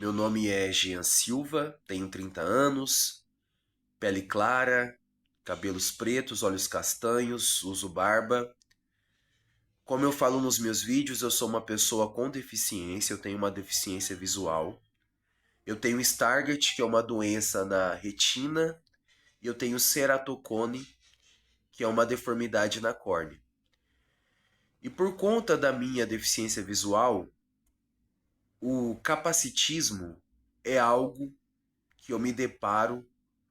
Meu nome é Jean Silva, tenho 30 anos, pele clara, cabelos pretos, olhos castanhos, uso barba. Como eu falo nos meus vídeos, eu sou uma pessoa com deficiência, eu tenho uma deficiência visual. Eu tenho Stargardt, que é uma doença na retina, e eu tenho ceratocone, que é uma deformidade na córnea. E por conta da minha deficiência visual, o capacitismo é algo que eu me deparo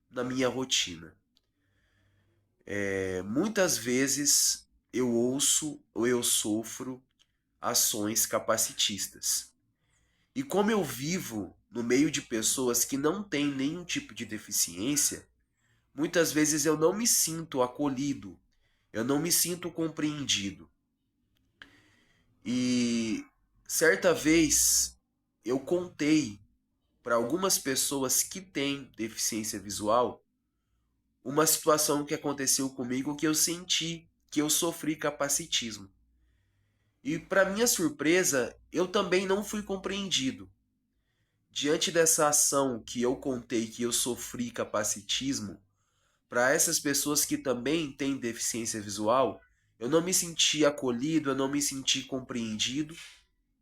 na minha rotina. Muitas vezes eu ouço ou eu sofro ações capacitistas. E como eu vivo no meio de pessoas que não têm nenhum tipo de deficiência, muitas vezes eu não me sinto acolhido, eu não me sinto compreendido. E certa vez eu contei para algumas pessoas que têm deficiência visual uma situação que aconteceu comigo que eu senti que eu sofri capacitismo. E para minha surpresa, eu também não fui compreendido. Diante dessa ação que eu contei que eu sofri capacitismo, para essas pessoas que também têm deficiência visual, eu não me senti acolhido, eu não me senti compreendido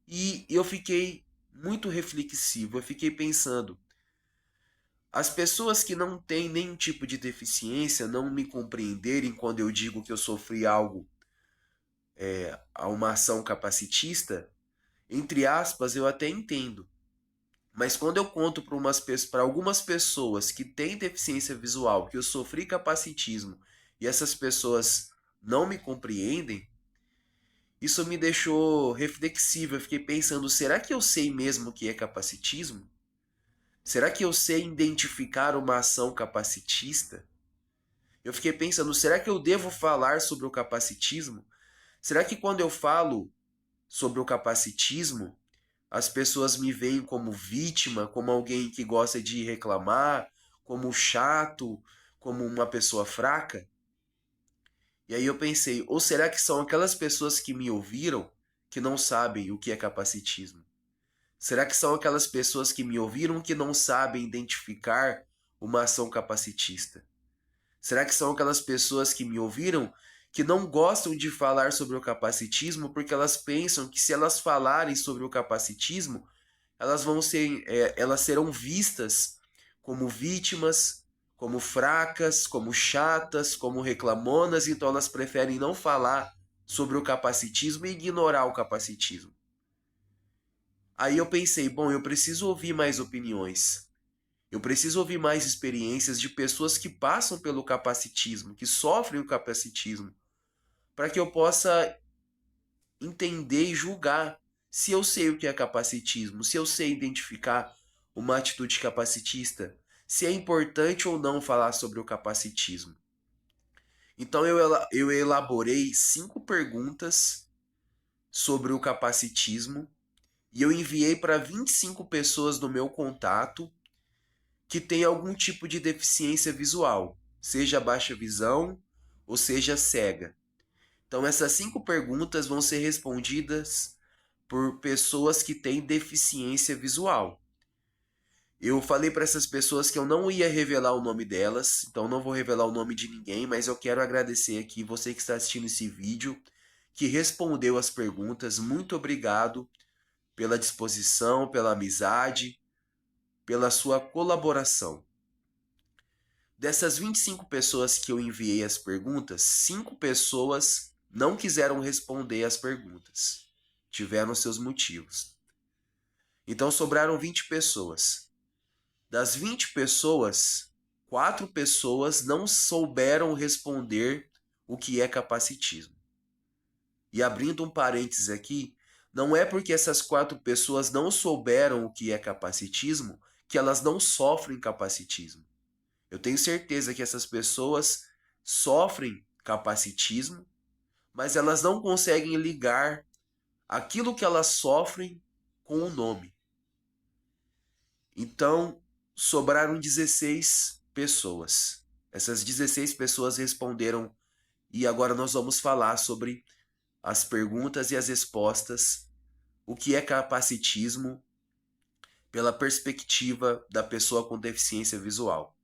e eu fiquei muito reflexivo, eu fiquei pensando, as pessoas que não têm nenhum tipo de deficiência não me compreenderem quando eu digo que eu sofri algo, a uma ação capacitista, entre aspas, eu até entendo. Mas quando eu conto para algumas pessoas que têm deficiência visual que eu sofri capacitismo e essas pessoas não me compreendem, isso me deixou reflexivo. Eu fiquei pensando, será que eu sei mesmo o que é capacitismo? Será que eu sei identificar uma ação capacitista? Eu fiquei pensando, será que eu devo falar sobre o capacitismo? Será que quando eu falo sobre o capacitismo, as pessoas me veem como vítima, como alguém que gosta de reclamar, como chato, como uma pessoa fraca? E aí eu pensei, ou será que são aquelas pessoas que me ouviram que não sabem o que é capacitismo? Será que são aquelas pessoas que me ouviram que não sabem identificar uma ação capacitista? Será que são aquelas pessoas que me ouviram que não gostam de falar sobre o capacitismo porque elas pensam que se elas falarem sobre o capacitismo, elas serão vistas como vítimas, como fracas, como chatas, como reclamonas, então elas preferem não falar sobre o capacitismo e ignorar o capacitismo. Aí eu pensei, bom, eu preciso ouvir mais opiniões. Eu preciso ouvir mais experiências de pessoas que passam pelo capacitismo, que sofrem o capacitismo, para que eu possa entender e julgar se eu sei o que é capacitismo, se eu sei identificar uma atitude capacitista, se é importante ou não falar sobre o capacitismo. Então eu elaborei 5 perguntas sobre o capacitismo e eu enviei para 25 pessoas do meu contato que têm algum tipo de deficiência visual, seja baixa visão ou seja cega. Então essas 5 perguntas vão ser respondidas por pessoas que têm deficiência visual. Eu falei para essas pessoas que eu não ia revelar o nome delas, então não vou revelar o nome de ninguém, mas eu quero agradecer aqui você que está assistindo esse vídeo, que respondeu as perguntas. Muito obrigado pela disposição, pela amizade, pela sua colaboração. Dessas 25 pessoas que eu enviei as perguntas, 5 pessoas não quiseram responder as perguntas. Tiveram seus motivos. Então sobraram 20 pessoas. Das 20 pessoas, 4 pessoas não souberam responder o que é capacitismo. E abrindo um parênteses aqui, não é porque essas 4 pessoas não souberam o que é capacitismo que elas não sofrem capacitismo. Eu tenho certeza que essas pessoas sofrem capacitismo, mas elas não conseguem ligar aquilo que elas sofrem com o nome. Então, sobraram 16 pessoas. Essas 16 pessoas responderam e agora nós vamos falar sobre as perguntas e as respostas, o que é capacitismo pela perspectiva da pessoa com deficiência visual.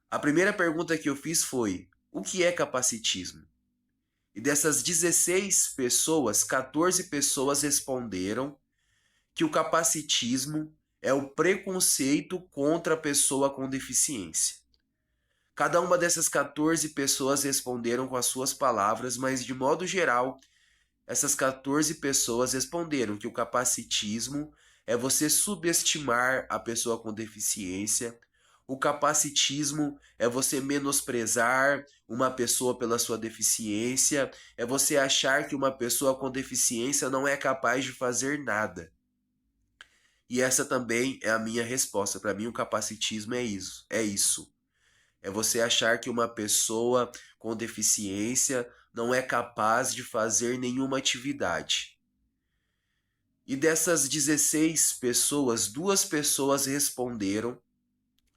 A primeira pergunta que eu fiz foi: o que é capacitismo? E dessas 16 pessoas, 14 pessoas responderam que o capacitismo é o preconceito contra a pessoa com deficiência. Cada uma dessas 14 pessoas responderam com as suas palavras, mas de modo geral, essas 14 pessoas responderam que o capacitismo é você subestimar a pessoa com deficiência. O capacitismo é você menosprezar uma pessoa pela sua deficiência, é você achar que uma pessoa com deficiência não é capaz de fazer nada. E essa também é a minha resposta. Para mim, o capacitismo é isso. É você achar que uma pessoa com deficiência não é capaz de fazer nenhuma atividade. E dessas 16 pessoas, 2 pessoas responderam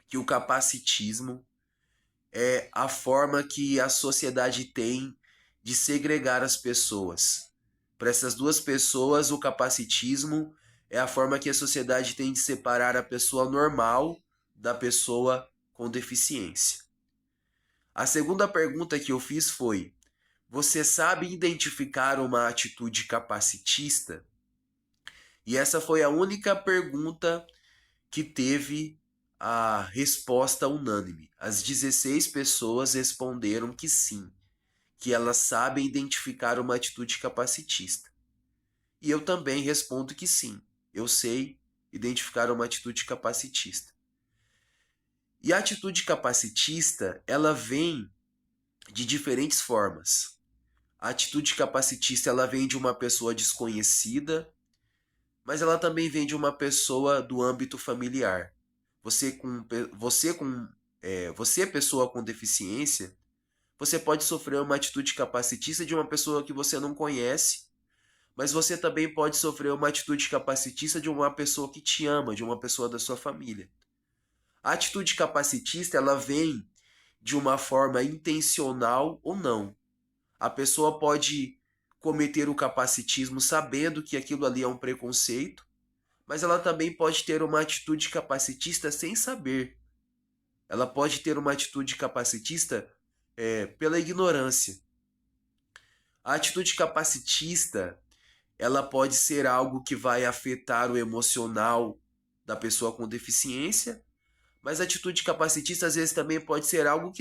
que o capacitismo é a forma que a sociedade tem de segregar as pessoas. Para essas 2 pessoas, o capacitismo é a forma que a sociedade tem de separar a pessoa normal da pessoa com deficiência. A segunda pergunta que eu fiz foi: você sabe identificar uma atitude capacitista? E essa foi a única pergunta que teve a resposta unânime. As 16 pessoas responderam que sim, que elas sabem identificar uma atitude capacitista. E eu também respondo que sim, eu sei identificar uma atitude capacitista. E a atitude capacitista, ela vem de diferentes formas. A atitude capacitista, ela vem de uma pessoa desconhecida, mas ela também vem de uma pessoa do âmbito familiar. Você pessoa com deficiência, você pode sofrer uma atitude capacitista de uma pessoa que você não conhece, mas você também pode sofrer uma atitude capacitista de uma pessoa que te ama, de uma pessoa da sua família. A atitude capacitista, ela vem de uma forma intencional ou não. A pessoa pode cometer o capacitismo sabendo que aquilo ali é um preconceito, mas ela também pode ter uma atitude capacitista sem saber. Ela pode ter uma atitude capacitista pela ignorância. A atitude capacitista, ela pode ser algo que vai afetar o emocional da pessoa com deficiência, mas a atitude capacitista às vezes também pode ser algo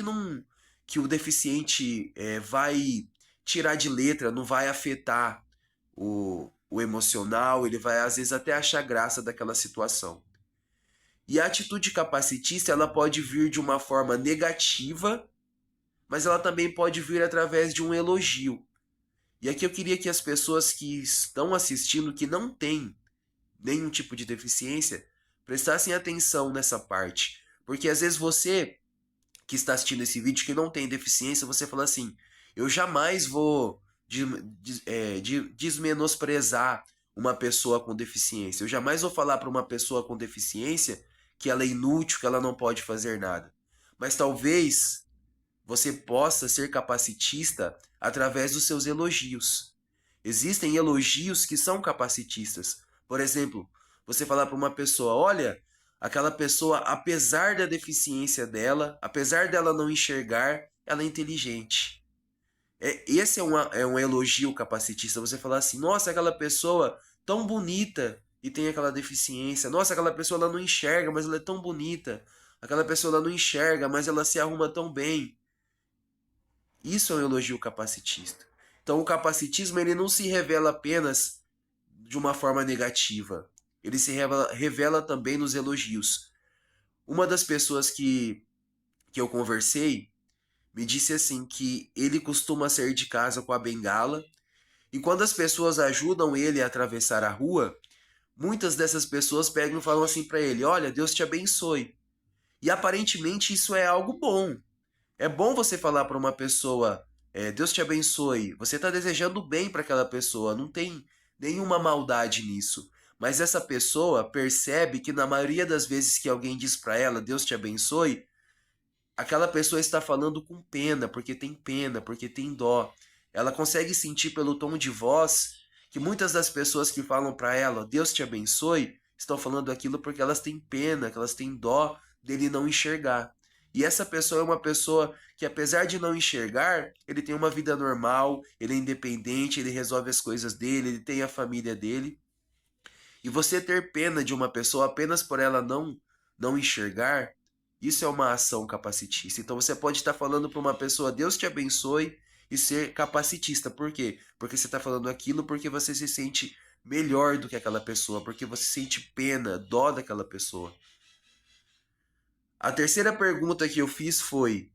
que o deficiente vai tirar de letra, não vai afetar o emocional, ele vai às vezes até achar graça daquela situação. E a atitude capacitista, ela pode vir de uma forma negativa, mas ela também pode vir através de um elogio. E aqui eu queria que as pessoas que estão assistindo, que não têm nenhum tipo de deficiência, prestassem atenção nessa parte. Porque às vezes você que está assistindo esse vídeo que não tem deficiência, você fala assim: eu jamais vou desmenosprezar uma pessoa com deficiência. Eu jamais vou falar para uma pessoa com deficiência que ela é inútil, que ela não pode fazer nada. Mas talvez você possa ser capacitista através dos seus elogios. Existem elogios que são capacitistas. Por exemplo, você falar para uma pessoa: olha, aquela pessoa, apesar da deficiência dela, apesar dela não enxergar, ela é inteligente. Esse é um elogio capacitista. Você falar assim: nossa, aquela pessoa tão bonita e tem aquela deficiência. Nossa, aquela pessoa ela não enxerga, mas ela é tão bonita. Aquela pessoa ela não enxerga, mas ela se arruma tão bem. Isso é um elogio capacitista. Então o capacitismo ele não se revela apenas de uma forma negativa. Ele se revela também nos elogios. Uma das pessoas que eu conversei me disse assim que ele costuma sair de casa com a bengala e quando as pessoas ajudam ele a atravessar a rua, muitas dessas pessoas pegam e falam assim para ele: olha, Deus te abençoe. E aparentemente isso é algo bom. É bom você falar para uma pessoa: Deus te abençoe. Você está desejando bem para aquela pessoa, não tem nenhuma maldade nisso. Mas essa pessoa percebe que na maioria das vezes que alguém diz para ela: Deus te abençoe, aquela pessoa está falando com pena, porque tem dó. Ela consegue sentir pelo tom de voz que muitas das pessoas que falam para ela: Deus te abençoe, estão falando aquilo porque elas têm pena, que elas têm dó dele não enxergar. E essa pessoa é uma pessoa que, apesar de não enxergar, ele tem uma vida normal, ele é independente, ele resolve as coisas dele, ele tem a família dele. E você ter pena de uma pessoa apenas por ela não enxergar, isso é uma ação capacitista. Então você pode estar falando para uma pessoa, Deus te abençoe, e ser capacitista. Por quê? Porque você está falando aquilo porque você se sente melhor do que aquela pessoa, porque você sente pena, dó daquela pessoa. A terceira pergunta que eu fiz foi: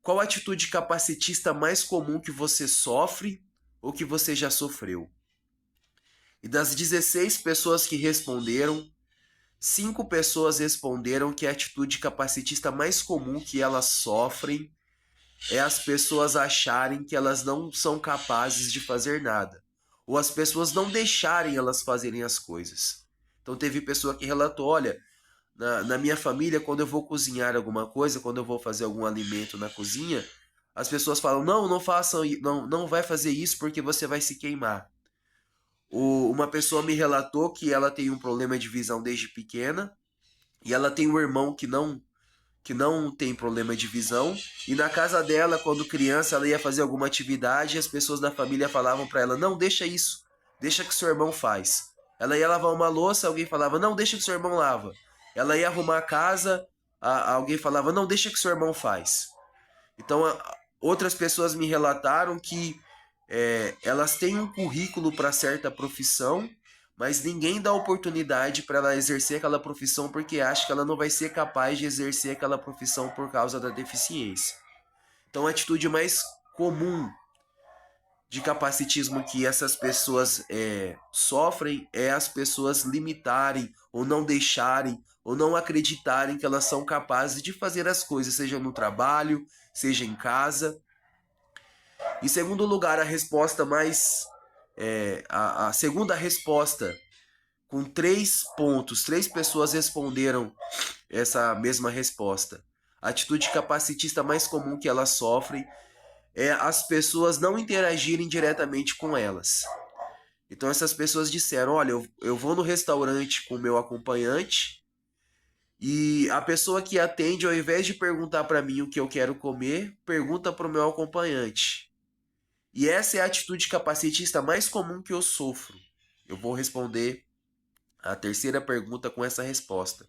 qual atitude capacitista mais comum que você sofre ou que você já sofreu? E das 16 pessoas que responderam, 5 pessoas responderam que a atitude capacitista mais comum que elas sofrem é as pessoas acharem que elas não são capazes de fazer nada, ou as pessoas não deixarem elas fazerem as coisas. Então teve pessoa que relatou, olha, na minha família, quando eu vou cozinhar alguma coisa, quando eu vou fazer algum alimento na cozinha, as pessoas falam, não façam, não vai fazer isso porque você vai se queimar. Uma pessoa me relatou que ela tem um problema de visão desde pequena, e ela tem um irmão que não tem problema de visão, e na casa dela, quando criança, ela ia fazer alguma atividade e as pessoas da família falavam para ela, não, deixa isso, deixa que seu irmão faz. Ela ia lavar uma louça, alguém falava, não, deixa que seu irmão lava. Ela ia arrumar a casa, alguém falava, não, deixa que seu irmão faz. Então, outras pessoas me relataram que elas têm um currículo para certa profissão, mas ninguém dá oportunidade para ela exercer aquela profissão porque acha que ela não vai ser capaz de exercer aquela profissão por causa da deficiência. Então, a atitude mais comum de capacitismo que essas pessoas sofrem é as pessoas limitarem ou não deixarem ou não acreditarem que elas são capazes de fazer as coisas, seja no trabalho, seja em casa. Em segundo lugar, a resposta mais a segunda resposta, com 3 pontos, 3 pessoas responderam essa mesma resposta. A atitude capacitista mais comum que elas sofrem é as pessoas não interagirem diretamente com elas. Então essas pessoas disseram, olha, eu vou no restaurante com o meu acompanhante e a pessoa que atende, ao invés de perguntar para mim o que eu quero comer, pergunta para o meu acompanhante. E essa é a atitude capacitista mais comum que eu sofro. Eu vou responder a terceira pergunta com essa resposta.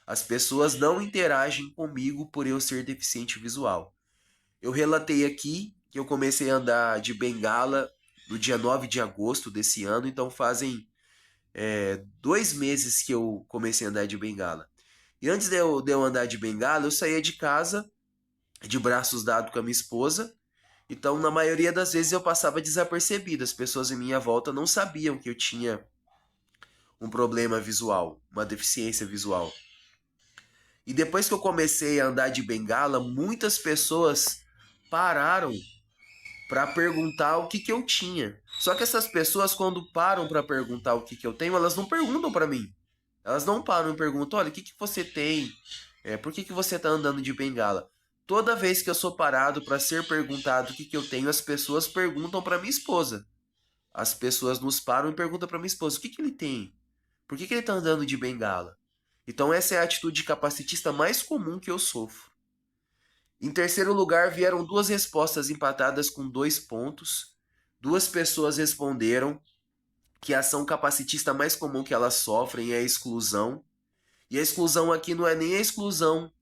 As pessoas não interagem comigo por eu ser deficiente visual. Eu relatei aqui que eu comecei a andar de bengala no dia 9 de agosto desse ano, então fazem 2 meses que eu comecei a andar de bengala. E antes de eu andar de bengala, eu saía de casa de braços dados com a minha esposa. Então, na maioria das vezes, eu passava desapercebido. As pessoas em minha volta não sabiam que eu tinha um problema visual, uma deficiência visual. E depois que eu comecei a andar de bengala, muitas pessoas pararam para perguntar o que eu tinha. Só que essas pessoas, quando param para perguntar o que eu tenho, elas não perguntam para mim. Elas não param e perguntam, olha, o que você tem? Por que você está andando de bengala? Toda vez que eu sou parado para ser perguntado o que eu tenho, as pessoas perguntam para minha esposa. As pessoas nos param e perguntam para minha esposa, o que ele tem? Por que ele está andando de bengala? Então essa é a atitude capacitista mais comum que eu sofro. Em terceiro lugar, vieram 2 respostas empatadas com 2 pontos. 2 pessoas responderam que a ação capacitista mais comum que elas sofrem é a exclusão. E a exclusão aqui não é nem a exclusão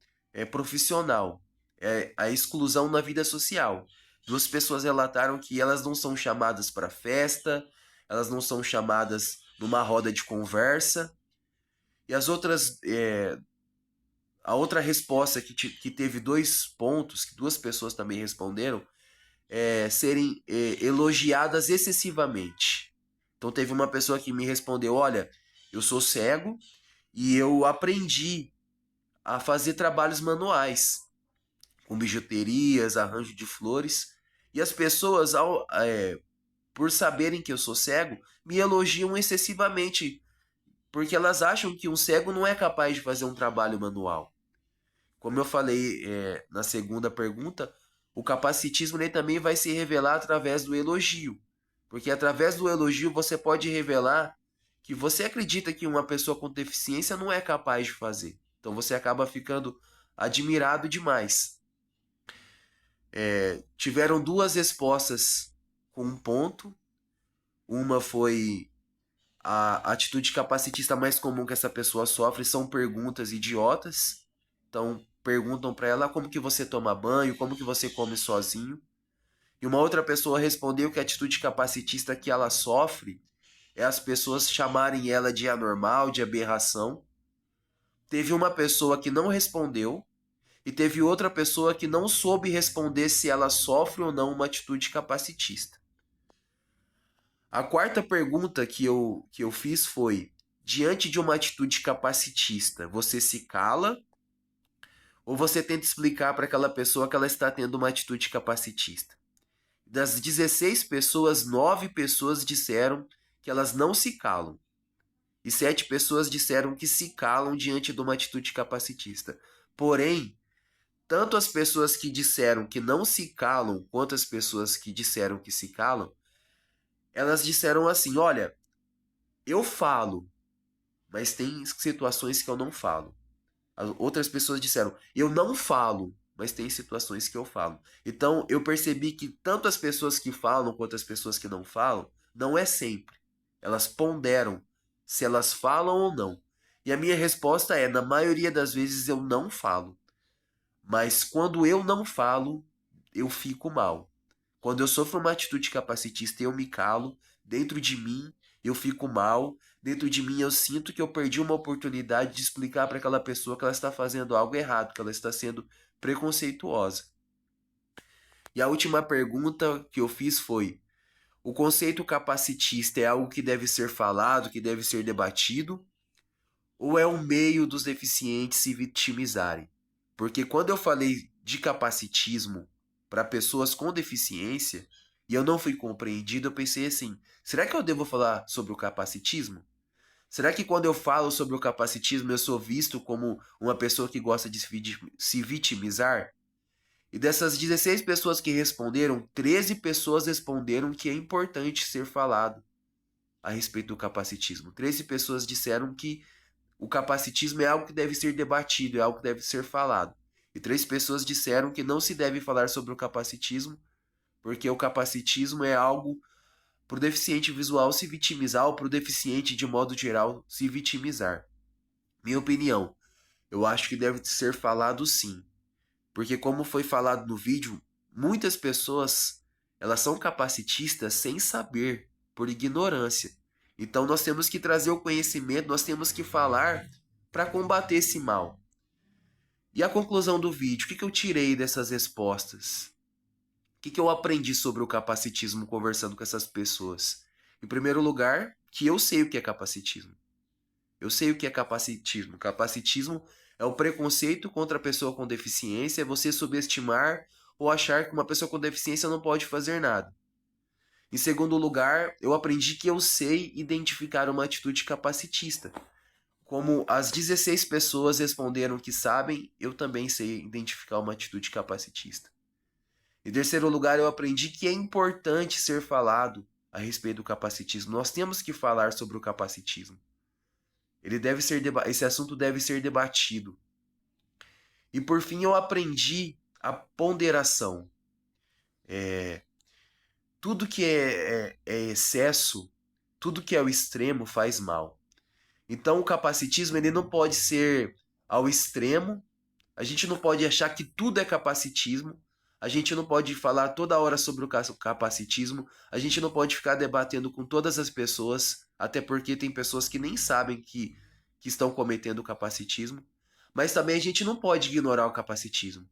profissional, é a exclusão na vida social. 2 pessoas relataram que elas não são chamadas para festa, elas não são chamadas numa roda de conversa. E as outras a outra resposta que teve 2 pontos, que 2 pessoas também responderam, serem elogiadas excessivamente. Então teve uma pessoa que me respondeu, olha, eu sou cego e eu aprendi a fazer trabalhos manuais, com bijuterias, arranjo de flores, e as pessoas, por saberem que eu sou cego, me elogiam excessivamente, porque elas acham que um cego não é capaz de fazer um trabalho manual. Como eu falei na segunda pergunta, o capacitismo ele também vai se revelar através do elogio. Porque através do elogio você pode revelar que você acredita que uma pessoa com deficiência não é capaz de fazer. Então você acaba ficando admirado demais. Tiveram duas respostas com um ponto. Uma foi a atitude capacitista mais comum que essa pessoa sofre são perguntas idiotas. Então perguntam para ela como que você toma banho, como que você come sozinho. E uma outra pessoa respondeu que a atitude capacitista que ela sofre é as pessoas chamarem ela de anormal, de aberração. Teve uma pessoa que não respondeu e teve outra pessoa que não soube responder se ela sofre ou não uma atitude capacitista. A quarta pergunta que eu fiz foi: diante de uma atitude capacitista, você se cala ou você tenta explicar para aquela pessoa que ela está tendo uma atitude capacitista? Das 16 pessoas, 9 pessoas disseram que elas não se calam. E 7 pessoas disseram que se calam diante de uma atitude capacitista. Porém, tanto as pessoas que disseram que não se calam, quanto as pessoas que disseram que se calam, elas disseram assim: olha, eu falo, mas tem situações que eu não falo. As outras pessoas disseram: eu não falo, mas tem situações que eu falo. Então eu percebi que tanto as pessoas que falam quanto as pessoas que não falam, não é sempre. Elas ponderam se elas falam ou não. E a minha resposta é: na maioria das vezes eu não falo. Mas quando eu não falo, eu fico mal. Quando eu sofro uma atitude capacitista e eu me calo, dentro de mim eu fico mal, dentro de mim eu sinto que eu perdi uma oportunidade de explicar para aquela pessoa que ela está fazendo algo errado, que ela está sendo preconceituosa. E a última pergunta que eu fiz foi: o conceito capacitista é algo que deve ser falado, que deve ser debatido, ou é um meio dos deficientes se vitimizarem? Porque quando eu falei de capacitismo para pessoas com deficiência e eu não fui compreendido, eu pensei assim: será que eu devo falar sobre o capacitismo? Será que quando eu falo sobre o capacitismo eu sou visto como uma pessoa que gosta de se vitimizar? E dessas 16 pessoas que responderam, 13 pessoas responderam que é importante ser falado a respeito do capacitismo. 13 pessoas disseram que o capacitismo é algo que deve ser debatido, é algo que deve ser falado. E 3 pessoas disseram que não se deve falar sobre o capacitismo, porque o capacitismo é algo para o deficiente visual se vitimizar ou para o deficiente, de modo geral, se vitimizar. Minha opinião, eu acho que deve ser falado sim. Porque como foi falado no vídeo, muitas pessoas elas são capacitistas sem saber, por ignorância. Então nós temos que trazer o conhecimento, nós temos que falar para combater esse mal. E a conclusão do vídeo, o que eu tirei dessas respostas? O que eu aprendi sobre o capacitismo conversando com essas pessoas? Em primeiro lugar, que eu sei o que é capacitismo. Eu sei o que é capacitismo. Capacitismo é o preconceito contra a pessoa com deficiência, é você subestimar ou achar que uma pessoa com deficiência não pode fazer nada. Em segundo lugar, eu aprendi que eu sei identificar uma atitude capacitista. Como as 16 pessoas responderam que sabem, eu também sei identificar uma atitude capacitista. Em terceiro lugar, eu aprendi que é importante ser falado a respeito do capacitismo. Nós temos que falar sobre o capacitismo. Esse assunto deve ser debatido. E por fim, eu aprendi a ponderação. Tudo que é excesso, tudo que é o extremo faz mal. Então o capacitismo ele não pode ser ao extremo. A gente não pode achar que tudo é capacitismo. A gente não pode falar toda hora sobre o capacitismo. A gente não pode ficar debatendo com todas as pessoas, até porque tem pessoas que nem sabem que estão cometendo o capacitismo. Mas também a gente não pode ignorar o capacitismo.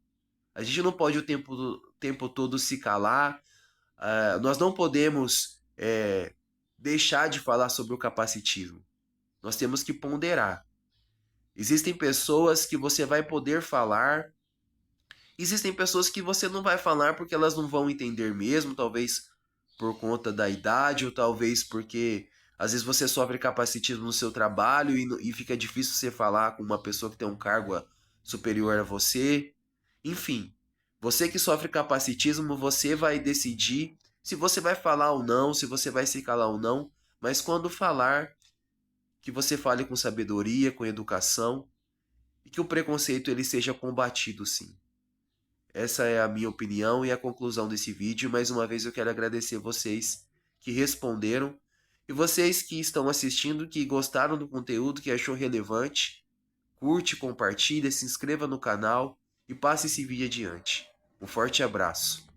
A gente não pode o tempo todo se calar. Nós não podemos deixar de falar sobre o capacitismo. Nós temos que ponderar. Existem pessoas que você vai poder falar. Existem pessoas que você não vai falar porque elas não vão entender mesmo, talvez por conta da idade, ou talvez porque às vezes você sofre capacitismo no seu trabalho e fica difícil você falar com uma pessoa que tem um cargo superior a você. Enfim, você que sofre capacitismo, você vai decidir se você vai falar ou não, se você vai se calar ou não, mas quando falar, que você fale com sabedoria, com educação e que o preconceito ele seja combatido sim. Essa é a minha opinião e a conclusão desse vídeo. Mais uma vez eu quero agradecer vocês que responderam e vocês que estão assistindo, que gostaram do conteúdo, que achou relevante. Curte, compartilha, se inscreva no canal e passe esse vídeo adiante. Um forte abraço.